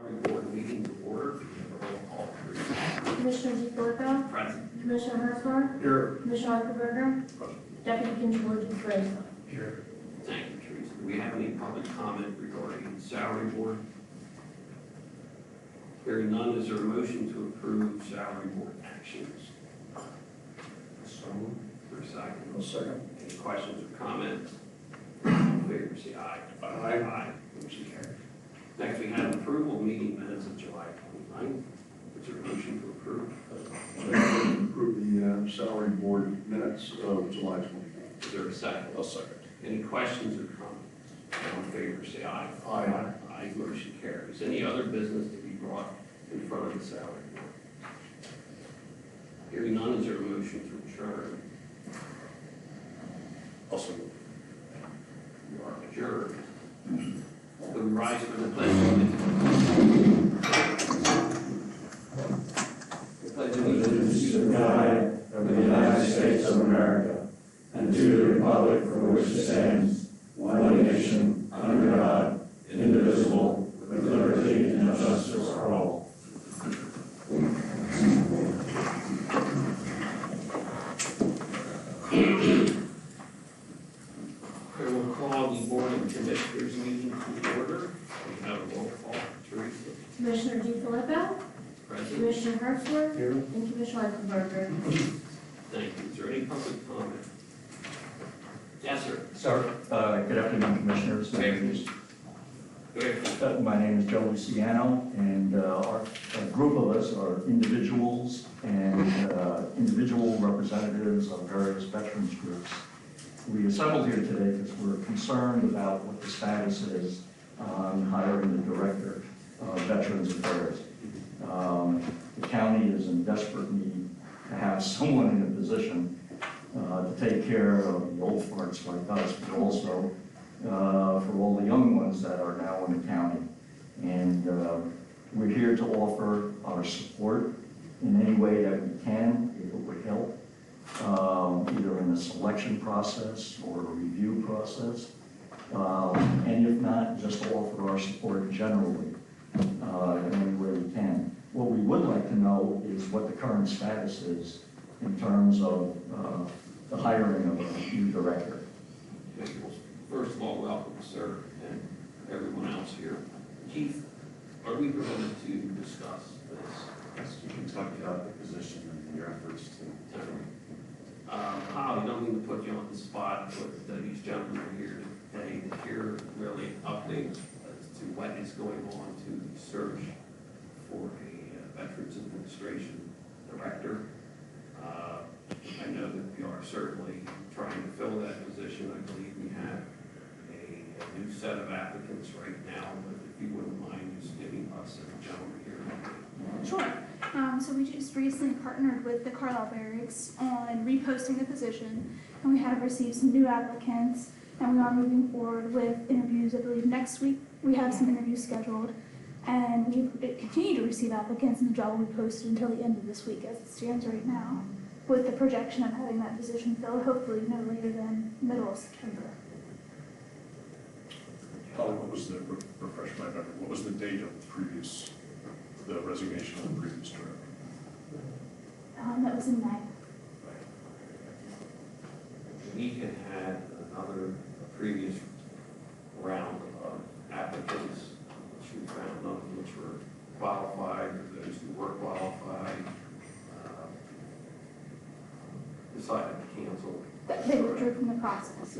Board meeting to order. Roll call, please. Commissioner DeFilippo. Present. Commissioner Hertzler. Here. Commissioner Eichelberger. Deputy Controller Fraser. Here. Thank you, Teresa. Do we have any public comment regarding the salary board? Hearing none, is there a motion to approve salary board actions? So moved. For a second. I'll second. Any questions or comments? All in favor, say aye. Aye. Aye. Motion carries. Next, we have approval of meeting minutes of July 29th. Is there a motion to approve? Approve the salary board minutes of July 29th. Is there a second? I'll second. Any questions or comments? All in favor, say aye. Aye. Aye, motion carries. Any other business to be brought in front of the salary board? Hearing none, is there a motion to adjourn? Also moved. You are adjourned. Will we rise for the pledge of allegiance? The pledge of allegiance To the flag of the United States of America and to the republic for which it stands, one nation, under God, indivisible, with liberty and justice for all. I will call the Board of Commissioners meeting to order. We have a roll call. Teresa, Commissioner DeFilippo. present. Commissioner Hertzler. Here. And Commissioner Eichelberger. Thank you. Is there any public comment? Yes, sir. Sir, good afternoon, Commissioners. Go ahead. My name is Joe Luciano, and a group of us are individuals and individual representatives of various veterans groups. We assembled here today because we're concerned about what the status is on hiring the Director of Veterans Affairs. The county is in desperate need to have someone in a position to take care of the old farts like us, but also for all the young ones that are now in the county. And we're here to offer our support in any way that we can, if it would help, either in the selection process or a review process. And if not, just to offer our support generally in any way we can. What we would like to know is what the current status is in terms of the hiring of a new director. First of all, welcome, sir, and everyone else here. Keith, are we permitted to discuss this? Yes, you can talk about the position and your efforts to. Kyle, you don't mean to put you on the spot, but these gentlemen are here today to hear really updates as to what is going on to the search for a Veterans Administration Director. I know that we are certainly trying to fill that position. I believe we have a new set of applicants right now, but if you wouldn't mind just giving us a gentleman here. Sure. So we just recently partnered with the Carlisle Barracks on reposting the position, and we have received some new applicants, and we are moving forward with interviews. I believe next week we have some interviews scheduled, and we continue to receive applicants, and the job will be posted until the end of this week as it stands right now, with the projection of having that position filled hopefully no later than middle of September. Holly, what was the, refresh my memory, what was the date of the resignation of the previous director? That was in May. We had had another previous round of applicants, which we found none of which were qualified, or those who were qualified decided to cancel. They withdrew from the process.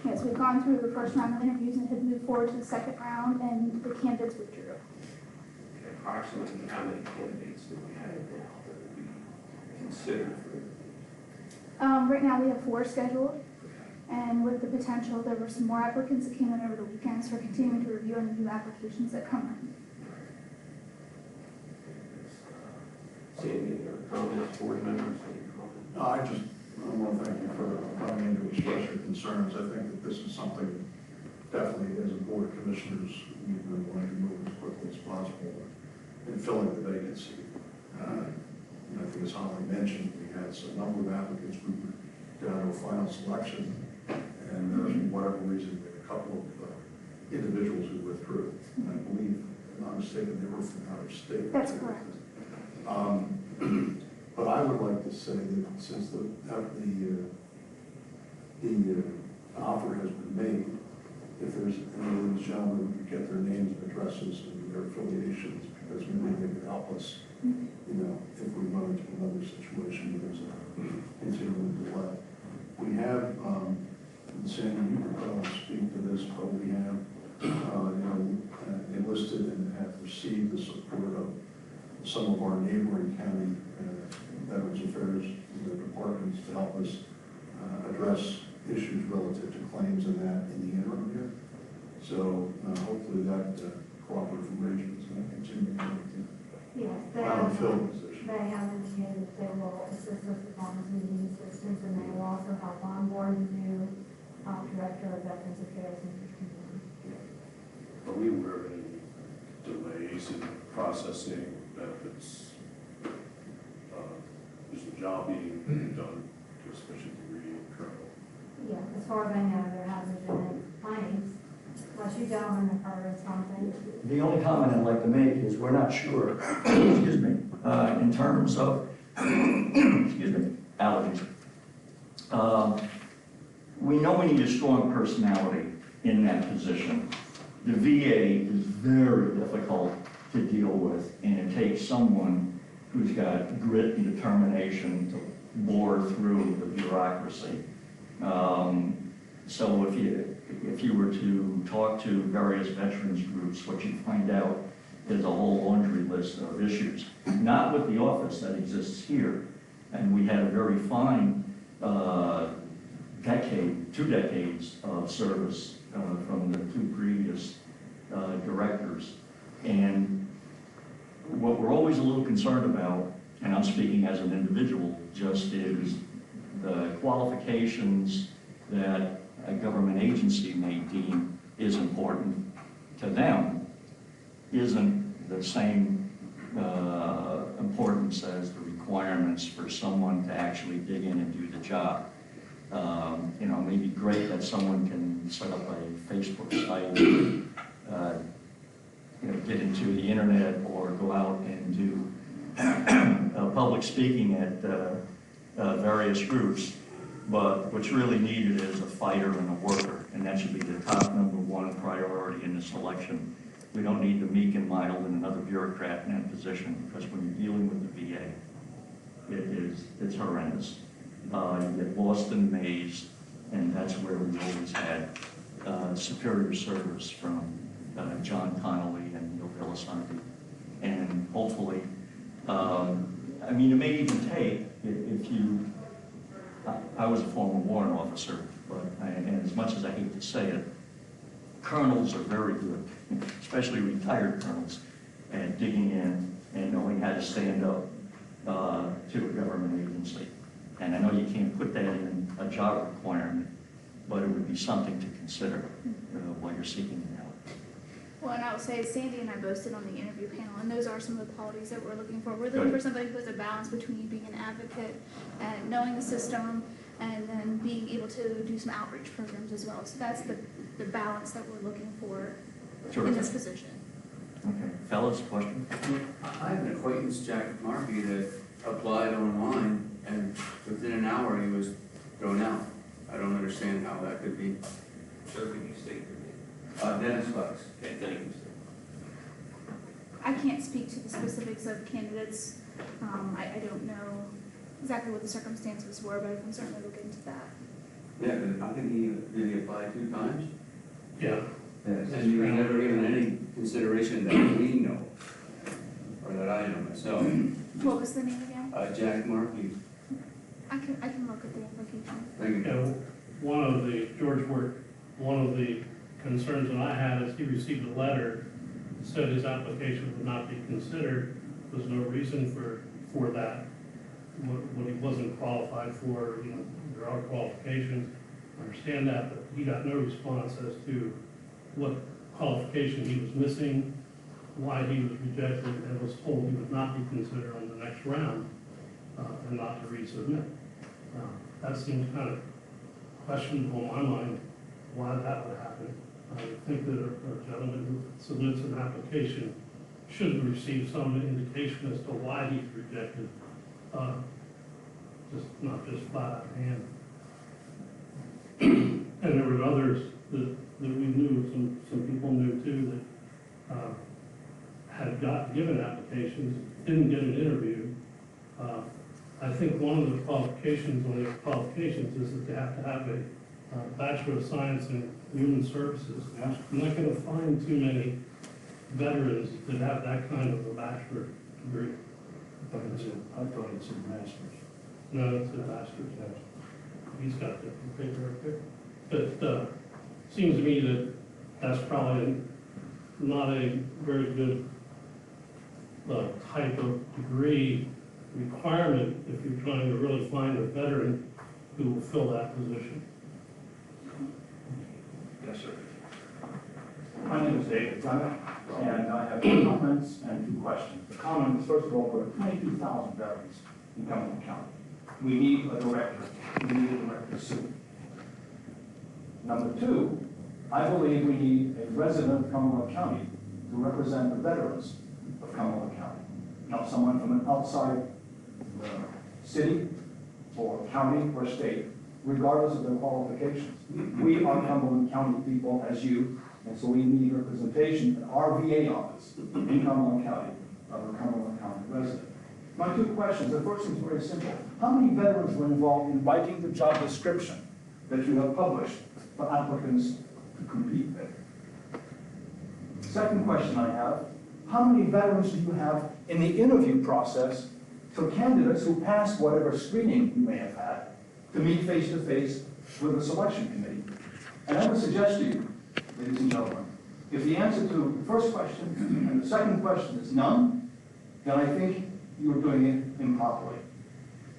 Yes, we've gone through the first round of interviews and had moved forward to the second round, and the candidates withdrew. Okay, approximately how many candidates do we have now that would be considered for interviews? Right now we have 4 scheduled, and with the potential, there were some more applicants that came in over the weekend, so we're continuing to review any new applications that come in. Sandy, any other comments, board members, any comments? No, I want to thank you for coming in to express your concerns. I think that this is something definitely as a board of commissioners we've been wanting to move as quickly as possible in filling the vacancy. And I think as Holly mentioned, we had a number of applicants. We were down to a final selection, and for whatever reason, we had a couple of individuals who withdrew. And I believe not mistaken, they were from out of state. That's correct. But I would like to say that since the offer has been made, if there's any of these gentlemen who could get their names and addresses and their affiliations, because maybe they could help us, you know, if we run into another situation where there's a continuing delay. We have, and Sandy, you could probably speak to this, but we have, enlisted and have received the support of some of our neighboring county Veterans Affairs departments to help us address issues relative to claims and that in the interim here. So hopefully that cooperative arrangement is going to continue. Yes, they Wow, have, fill position. they have indicated that they will assist us with all the needing assistance, and they will also help onboard the new Director of Veterans Affairs in Cumberland. Are we aware of any delays in processing benefits? Is the job being done to a sufficient degree currently? Yeah, as far as I know, there hasn't been any complaints, unless you gentlemen have heard of something. The only comment I'd like to make is we're not sure, excuse me, in terms of, excuse me, allergies. We know we need a strong personality in that position. The VA is very difficult to deal with, and it takes someone who's got grit and determination to bore through the bureaucracy. So if you were to talk to various veterans groups, what you find out is a whole laundry list of issues, not with the office that exists here. And we had a very fine two decades of service from the two previous directors. And what we're always a little concerned about, and I'm speaking as an individual, just is the qualifications that a government agency may deem is important to them isn't the same importance as the requirements for someone to actually dig in and do the job. You know, it may be great that someone can set up a Facebook site, get into the internet or go out and do public speaking at various groups. But what's really needed is a fighter and a worker, and that should be the top #1 priority in this election. We don't need the meek and mild and another bureaucrat in that position, because when you're dealing with the VA, it's horrendous. You get lost in the maze, and that's where we always had superior service from John Connolly and Neil Villasante. And hopefully, I mean, it may even take, if you, I was a former warrant officer, but and as much as I hate to say it, colonels are very good, especially retired colonels, at digging in and knowing how to stand up to a government agency. And I know you can't put that in a job requirement, but it would be something to consider while you're seeking it out. Well, and I would say Sandy and I both sit on the interview panel, and those are some of the qualities that we're looking for. We're looking for somebody who has a balance between being an advocate and knowing the system, and then being able to do some outreach programs as well. So that's the balance that we're looking for in this position. Okay, fellas, question? I have an acquaintance, Jack Markey, that applied online, and within an hour he was thrown out. I don't understand how that could be. Sir, can you state your name? Dennis Bucks. Okay, thank you, sir. I can't speak to the specifics of candidates. I don't know exactly what the circumstances were, but I can certainly look into that. Yeah, but I think did he apply 2 times? Yeah. Yes. And he was never given any consideration that we know, or that I know myself. What was the name again? Jack Markey. I can look at the application. Thank you. Yeah, one of the concerns that I had is he received a letter that said his application would not be considered. There's no reason for that. What he wasn't qualified for, there are qualifications, I understand that, but he got no response as to what qualification he was missing, why he was rejected, and was told he would not be considered on the next round, and not to resubmit. That seems kind of questionable in my mind, why that would happen. I would think that a gentleman who submits an application should receive some indication as to why he's rejected, not just flat out hand. And there were others that we knew, some people knew too, that had given applications, didn't get an interview. I think one of the qualifications, is that they have to have a Bachelor of Science in Human Services. I'm not going to find too many veterans that have that kind of a bachelor degree. I thought it's a master's. No, it's a bachelor's. He's got different paper up there. But seems to me that that's probably not a very good type of degree requirement if you're trying to really find a veteran who will fill that position. Yes, sir. My name is David Clement, and I have 2 comments and 2 questions. The comment is, first of all, there are 22,000 veterans in Cumberland County. We need a director. We need a director soon. Number 2, I believe we need a resident of Cumberland County to represent the veterans of Cumberland County, not someone from an outside city or county or state, regardless of their qualifications. We are Cumberland County people as you, and so we need representation at our VA office in Cumberland County of a Cumberland County resident. My 2 questions. The first is very simple. How many veterans were involved in writing the job description that you have published for applicants to compete with? Second question I have, how many veterans do you have in the interview process for candidates who passed whatever screening you may have had to meet face-to-face with the selection committee? And I would suggest to you, ladies and gentlemen, if the answer to the first question and the second question is none, then I think you're doing it improperly.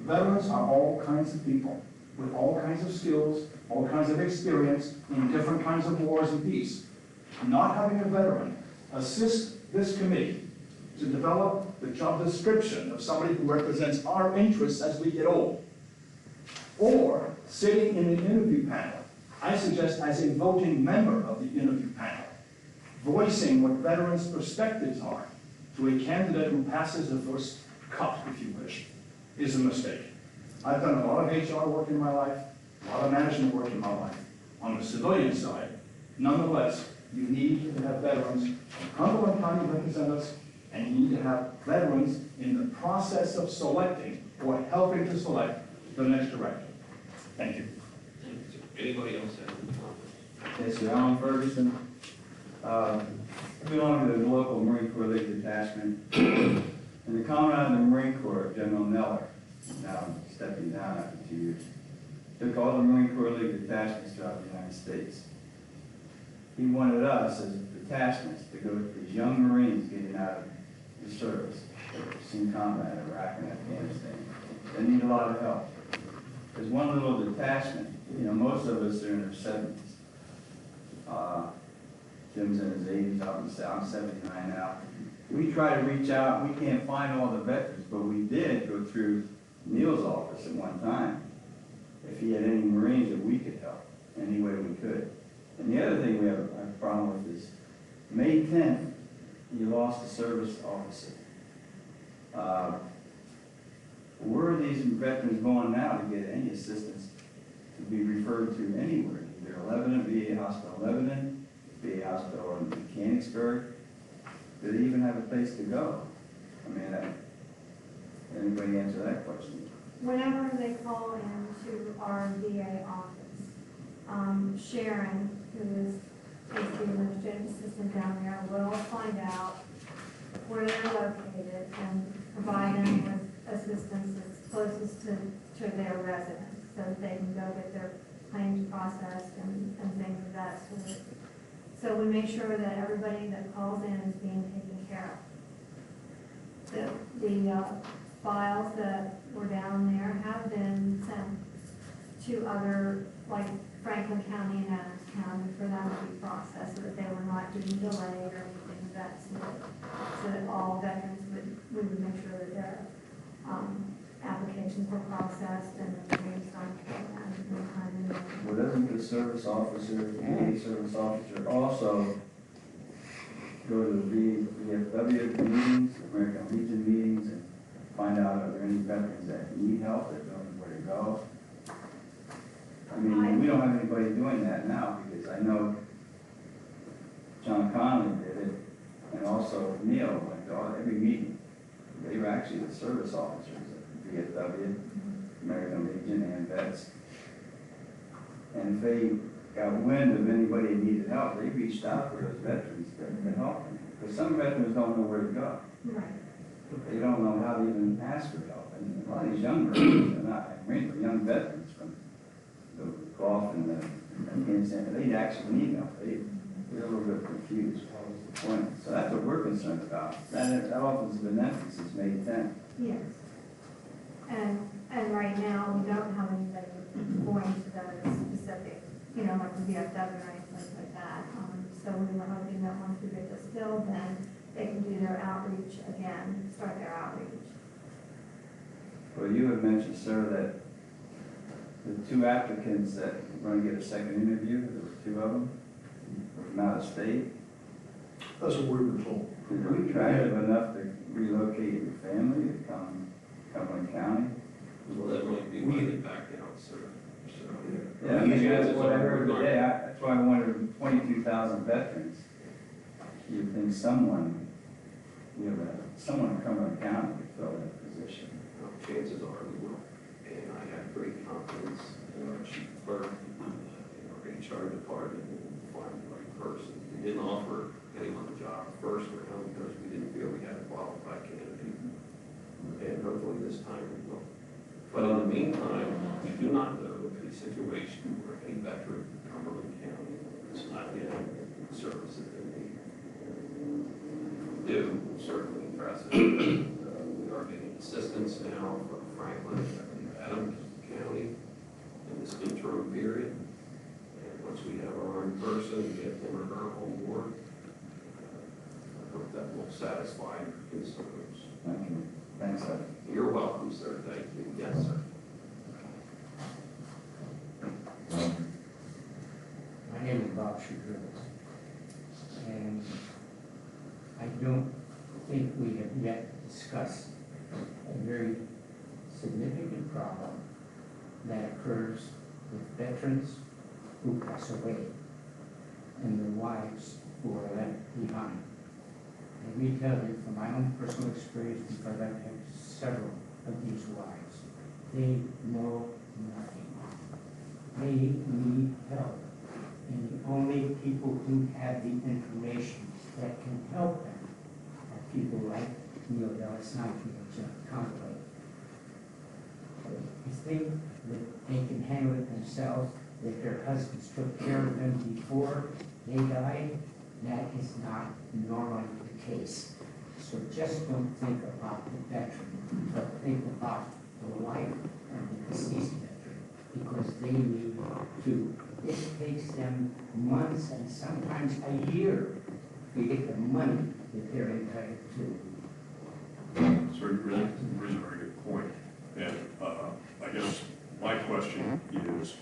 Veterans are all kinds of people with all kinds of skills, all kinds of experience in different kinds of wars and peace. Not having a veteran assist this committee to develop the job description of somebody who represents our interests as we get old, or sitting in an interview panel, I suggest as a voting member of the interview panel, voicing what veterans' perspectives are to a candidate who passes the first cut, if you wish, is a mistake. I've done a lot of HR work in my life, a lot of management work in my life. On the civilian side, nonetheless, you need to have veterans from Cumberland County represent us, and you need to have veterans in the process of selecting or helping to select the next director. Thank you. Anybody else have any comments? Yes, sir. Alan Ferguson. I belong to the local Marine Corps League detachment. And the Commandant of the Marine Corps, General Neller, now stepping down after 2 years, took all the Marine Corps League detachments throughout the United States. He wanted us as detachments to go with these young Marines getting out of the service, seen combat in Iraq and Afghanistan. They need a lot of help. There's one little detachment, most of us are in our 70s. Jim's in his 80s, I'm 79 now. We try to reach out, we can't find all the veterans, but we did go through Neil's office at one time, if he had any Marines that we could help, any way we could. And the other thing we have a problem with is, May 10th, you lost a service officer. Where are these veterans going now to get any assistance to be referred to anywhere? Either Lebanon, VA Hospital Lebanon, VA Hospital in Mechanicsburg. Do they even have a place to go? I mean, anybody answer that question? Whenever they call into our VA office, Sharon, who is the administrative assistant down there, will find out where they're located and provide them with assistance that's closest to their residence, so that they can go get their claims processed and things of that sort. So we make sure that everybody that calls in is being taken care of. The files that were down there have been sent to other, like Franklin County and Adams County, for them to be processed, so that they were not being delayed or anything of that sort. So that all veterans we would make sure that their applications were processed and the names on time. Well, doesn't the service officer, the service officer also go to the VFW meetings, American Legion meetings, and find out are there any veterans that need help, that don't know where to go. I mean, we don't have anybody doing that now, because I know John Connolly did it, and also Neil went to every meeting. They were actually the service officers at VFW, American Legion, and vets. And if they got wind of anybody that needed help, they reached out to those veterans to help them. Because some veterans don't know where to go. Right. They don't know how to even ask for help. And a lot of these young Marines are not Marines, they're young veterans from the Gulf and the Afghanistan. They actually need help. They're a little bit confused. What was the point? So that's what we're concerned about. That offers an emphasis May 10th. Yes. And right now, we don't have anybody going to those specific, you know, like the VFW or anything like that. So we were hoping that once we get this filled, then they can do their outreach again, start their outreach. Well, you had mentioned, sir, that the two applicants that were going to get a second interview, there were two of them, were from out of state. That's what we were told. Were you attractive enough to relocate your family to come Cumberland County? Well, that might be why they backed out, sir. Yeah, I mean, that's what I heard today. That's why I wondered, 22,000 veterans. You think someone, someone in Cumberland County would fill that position? Chances are we will. And I have great confidence in our chief clerk, in our HR department, and find the right person. We didn't offer anyone the job first round because we didn't feel we had a qualified candidate. And hopefully this time we will. But in the meantime, we do not know a situation where a veteran in Cumberland County is not getting the services they need. Do certainly impressive. We are getting assistance now from Franklin, I believe Adams County in this interim period. And once we have our own person, get him or her on board, I hope that will satisfy your concerns. Thank you. Thanks, sir. You're welcome, sir. Thank you. Yes, sir. My name is Bob Shugurlis, and I don't think we have yet discussed a very significant problem that occurs with veterans who pass away and their wives who are left behind. Let me tell you from my own personal experience, because I've had several of these wives, they know nothing. They need help. And the only people who have the information that can help them are people like Neil Delisnaki and Jeff Conway. If they think that they can handle it themselves, that their husbands took care of them before they died, that is not normally the case. So just don't think about the veteran, but think about the wife of the deceased veteran, because they need to. It takes them months and sometimes a year to get the money that they're entitled to. So you raise a very good point. And I guess my question is,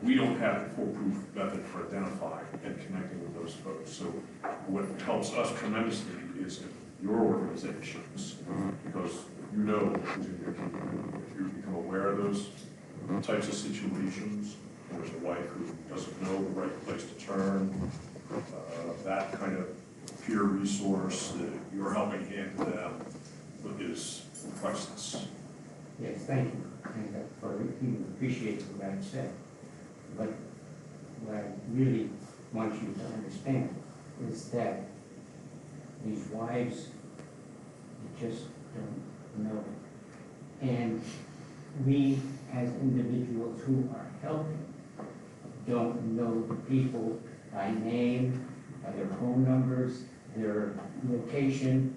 we don't have a foolproof method for identifying and connecting with those folks. So what helps us tremendously is your organizations, because you know who's in your community. If you become aware of those types of situations, there's a wife who doesn't know the right place to turn, that kind of peer resource that you're helping hand to them is priceless. Yes, thank you. And you appreciate what I said. But what I really want you to understand is that these wives just don't know. And we, as individuals who are helping, don't know the people by name, by their phone numbers, their location,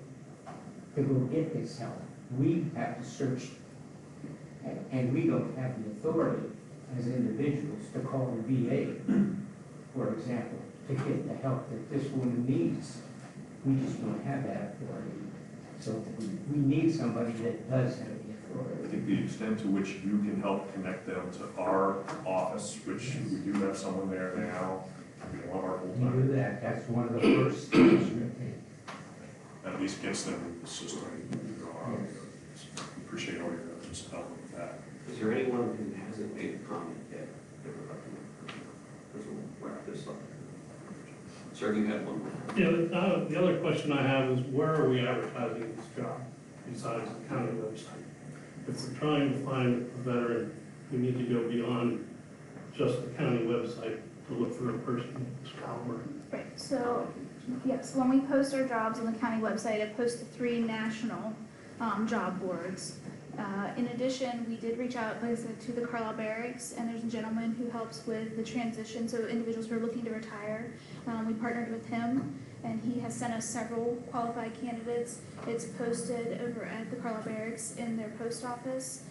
to go get this help. We have to search, and we don't have the authority as individuals to call the VA, for example, to get the help that this woman needs. We just don't have that authority. So we need somebody that does have the authority. I think the extent to which you can help connect them to our office, which we do have someone there now, We want our You full-time, do that, that's one of the first steps you take. at least gets them in the system. Appreciate all your efforts to help with that. Is there anyone who hasn't made a comment yet? This will wrap this up. Sir, you had one more. Yeah, the other question I have is where are we advertising this job besides the county website? If we're trying to find a veteran, we need to go beyond just the county website to look for a person of this caliber. Right, so, yes, when we post our jobs on the county website, it posts to 3 national job boards. In addition, we did reach out, like I said, to the Carlisle Barracks, and there's a gentleman who helps with the transition, so individuals who are looking to retire. We partnered with him, and he has sent us several qualified candidates. It's posted over at the Carlisle Barracks in their post office,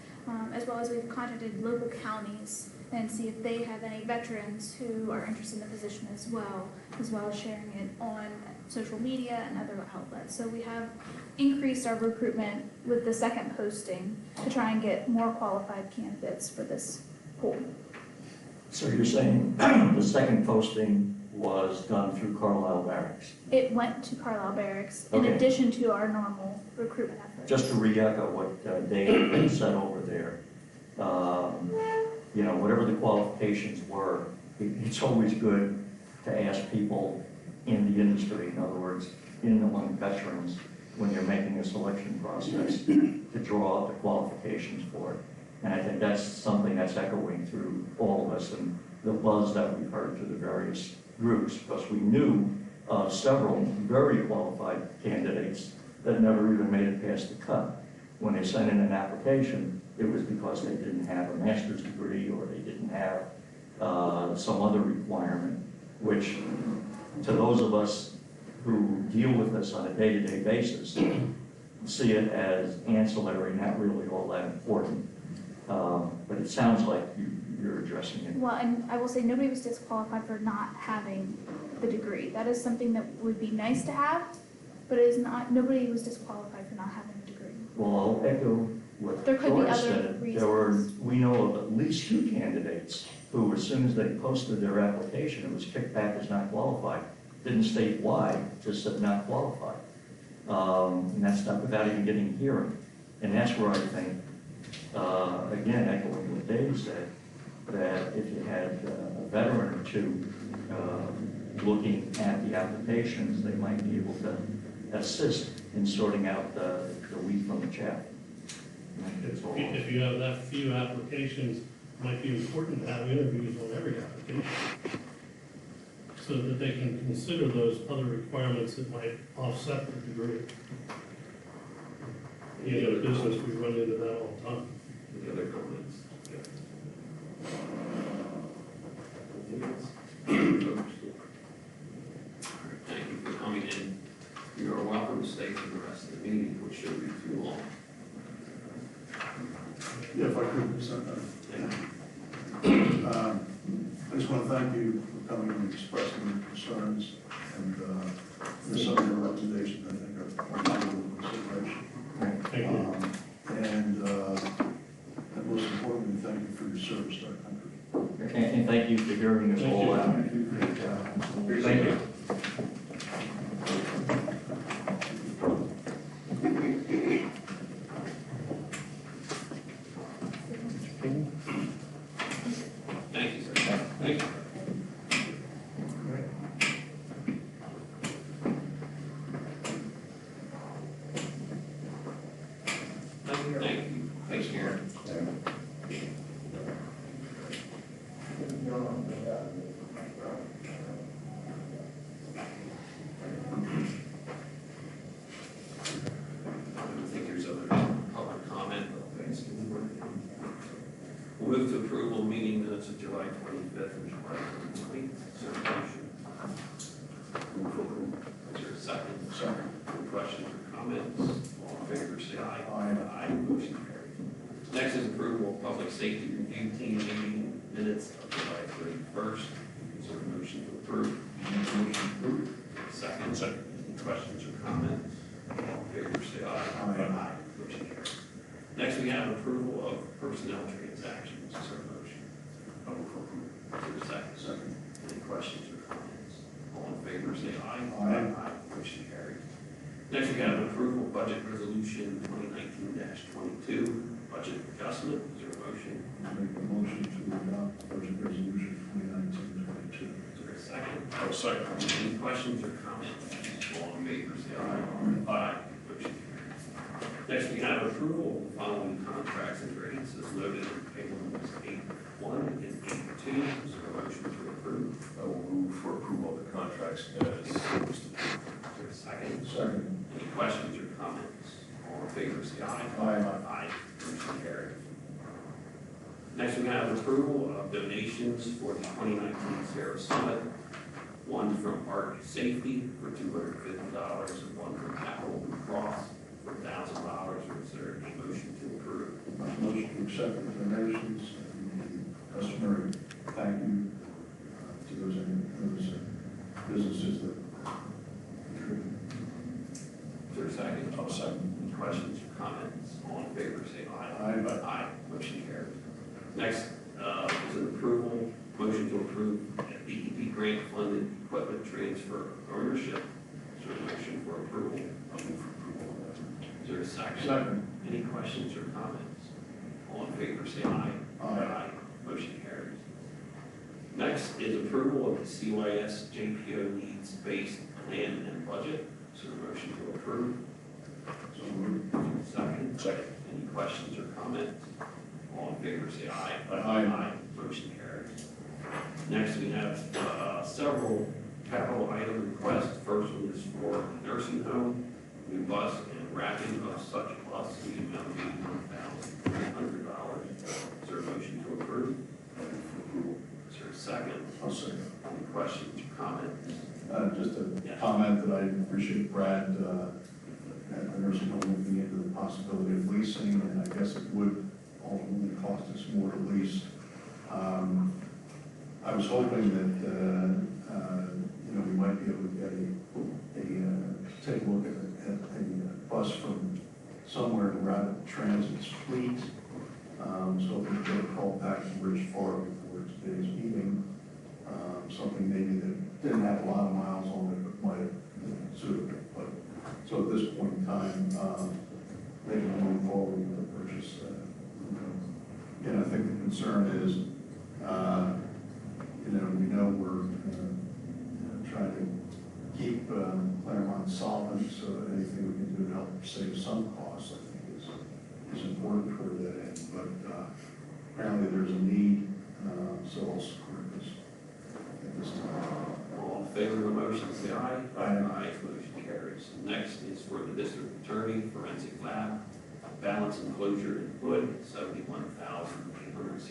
as well as we've contacted local counties and see if they have any veterans who are interested in the position as well as sharing it on social media and other outlets. So we have increased our recruitment with the second posting to try and get more qualified candidates for this pool. So you're saying the second posting was done through Carlisle Barracks? It went to Carlisle Barracks in Okay. addition to our normal recruitment efforts. Just to re-echo what Dave had said over there, whatever the qualifications were, it's always good to ask people in the industry, in other words, among veterans, when you're making a selection process, to draw out the qualifications for it. And I think that's something that's echoing through all of us and the buzz that we've heard through the various groups, because we knew of several very qualified candidates that never even made it past the cut. When they sent in an application, it was because they didn't have a master's degree or they didn't have some other requirement, which to those of us who deal with this on a day-to-day basis see it as ancillary, not really all that important. But it sounds like you're addressing it. Well, and I will say nobody was disqualified for not having the degree. That is something that would be nice to have, but it is not, nobody was disqualified for not having a degree. Well, I'll echo what There could be George other said. reasons. We know of at least 2 candidates who, as soon as they posted their application, it was kicked back as not qualified. Didn't state why, just said not qualified. And that's not without even getting a hearing. And that's where I think, again, echoing what Dave said, that if you had a veteran or 2 looking at the applications, they might be able to assist in sorting out the wheat from the chaff. If you have that few applications, it might be important to have interviews on every application so that they can consider those other requirements that might offset the degree. In the business, we run into that all the time. Any other comments? Anything else? All right, thank you for coming in. You are welcome to stay for the rest of the meeting, which shouldn't be too long. Yeah, if I could present that. Thank you. I just want to thank you for coming and expressing your concerns, and some of your recommendations, I think, are valuable consideration. Thank you. And most importantly, thank you for your service to our country. And thank you for hearing us all out. Thank you. Thank you, sir. Thank you. Thank you. Thanks, Karen. I don't think there's other public comment. We'll move to approval of meeting minutes of July 25th and July 29th. Is there a motion? Move for approval. Is there a second? Second. Any questions or comments? All in favor, say aye. Aye. Aye. Motion carried. Next is approval of public safety review team meeting minutes of July 31st. Is there a motion to approve? Motion approved. Second. Second. Any questions or comments? All in favor, say aye. Aye. Motion carried. Next, we have approval of personnel transactions. Is there a motion? I will for approval. Is there a second? Second. Any questions or comments? Next, we have approval of budget resolution 2019-22, budget adjustment. Is there a motion? Make a motion to adopt budget resolution 2019-22. Is there a second? I'll second. Any questions or comments? All in favor, say aye. Aye. Motion carries. Next, we have approval of the following contracts and rates as noted in table numbers 8.1 and 8.2. Is there a motion to approve? I will move for approval of the contracts as listed. Is there a second? Second. Any questions or comments? All in favor, say aye. Aye. Aye. Motion carries. Next, we have approval of donations for the 2019 Sarah Summit. One from Art Safety for $250 and one from Capital Blue Cross for $1,000. Is there a motion to approve? Motion to accept the donations and the customary thank you to those businesses that contribute. Is there a second? I'll second. Any questions or comments? All in favor, say aye. Aye. Aye. Motion carries. Next is an approval, motion to approve a DEP grant-funded equipment transfer ownership. Is there a motion for approval? I'll move for approval of that. Is there a second? Second. Any questions or comments? All in favor, say aye. Aye. Motion carries. Next is approval of the CYS JPO needs-based plan and budget. Is there a motion to approve? So moved. Second. Second. Any questions or comments? All in favor, say aye. Aye. Motion carries. Next, we have several capital item requests. First one is for nursing home, new bus and wrapping of such bus in the amount of $81,300. Is there a motion to approve? I'll move for approval. Is there a second? I'll second. Any questions or comments? Just a Yes. comment that I appreciate Brad at the nursing home looking into the possibility of leasing, and I guess it would ultimately cost us more to lease. I was hoping that, we might be able to get take a look at a bus from somewhere in Rapid Transit's fleet. So if we could get a call back to Rich far before today's meeting, something maybe that didn't have a lot of miles on it, but might have suited it. But, so at this point in time, maybe moving forward with the purchase, and I think the concern is, we know we're trying to keep Claremont solvent, so anything we can do to help save some costs, I think is important toward that end. But apparently there's a need, so I'll support this at this time. All in favor of the motion, say aye. Aye. Motion carries. Next is for the district attorney, forensic lab, balance enclosure and hood, $71,864. Is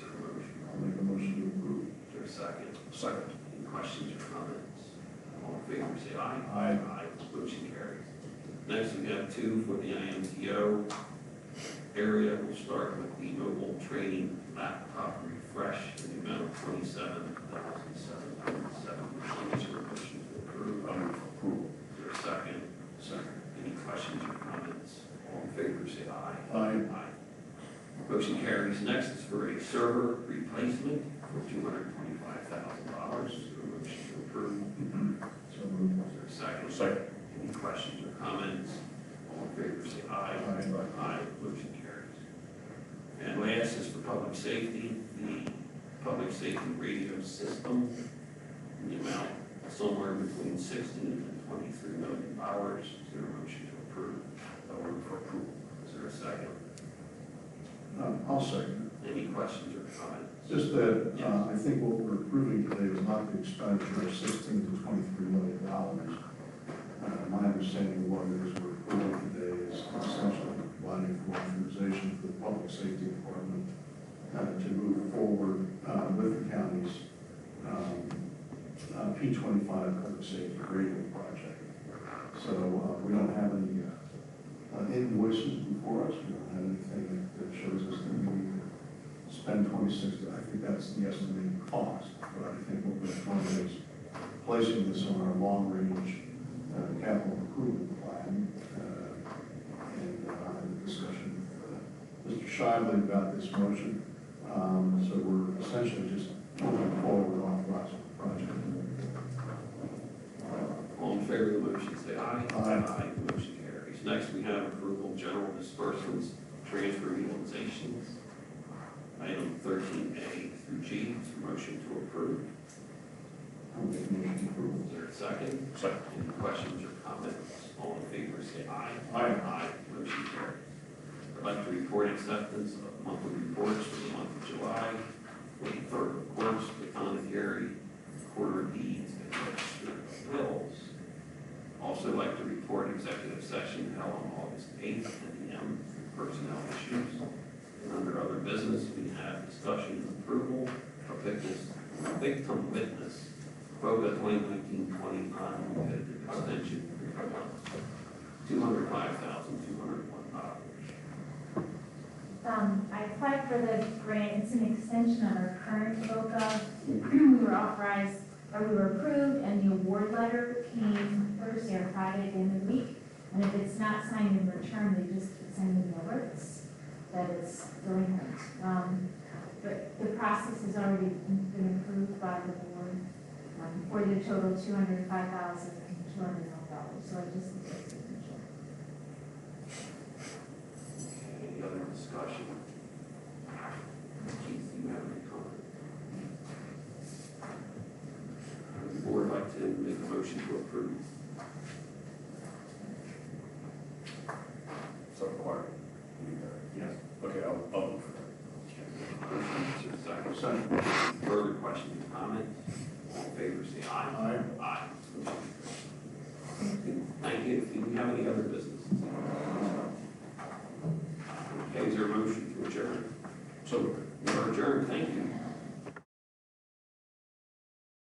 there a motion? I'll make a motion to approve. Is there a second? Second. Any questions or comments? All in favor, say aye. Aye. Motion carries. Next, we have two for the IMTO area. We'll start with the mobile training laptop refresh in the amount of $27,770. Is there a motion to approve? I'll move for approval. Is there a second? Second. Any questions or comments? All in favor, say aye. Aye. Motion carries. Next is for a server replacement for $225,000. Is there a motion to approve? So moved. Is there a second? Second. Any questions or comments? All in favor, say aye. Aye. Motion carries. And last is for public safety, the public safety radio system, in the amount somewhere between 16 and $23 million. Is there a motion to approve? I'll move for approval. Is there a second? I'll second it. Any questions or comments? Just that, I think what we're approving today is not the expenditure of $16 to $23 million. My understanding of what it is we're approving today is essentially providing for authorization for the Public Safety Department to move forward with the county's P25 Public Safety Radio Project. So we don't have any invoices before us. We don't have anything that shows us that we need to spend 26. I think that's the estimated cost. But I think what we're doing is placing this on our long-range capital improvement plan, and I had a discussion with Mr. Shively about this motion. So we're essentially just moving forward with authorizing the project. All in favor of the motion say aye. Aye. Motion carries. Next, we have approval of general disbursements, transfer utilizations. Item 13A through G, is a motion to approve. I'll make a motion to approve. Is there a second? Second. Any questions or comments? All in favor, say aye. Aye. Motion carries. I'd like to report acceptance of monthly reports for the month of July, for the clerk of courts, the commissary, quarter deeds, and register of bills. Also like to report executive session held on August 8th at PM for personnel issues. And under other business, we have discussion and approval of victim witness, quota 2019-20 non-competitive extension, $205,201. I applied for the grant. It's an extension of our current VOCA. We were authorized, or we were approved, and the award letter came Thursday or Friday at the end of the week. And if it's not signed in return, they just keep sending me alerts that it's delinquent. But the process has already been approved by the board for the total $205,201. So I just need a signature. Any other discussion? Keith, do you have any comment? Would the board like to make a motion to approve? So required. Yes. Okay, I'll move for that. Motion is there a second? Further questions or comments? All in favor, say aye. Aye. Aye. Thank you. Do we have any other business? Okay, is there a motion to adjourn? So moved. We're adjourned. Thank you.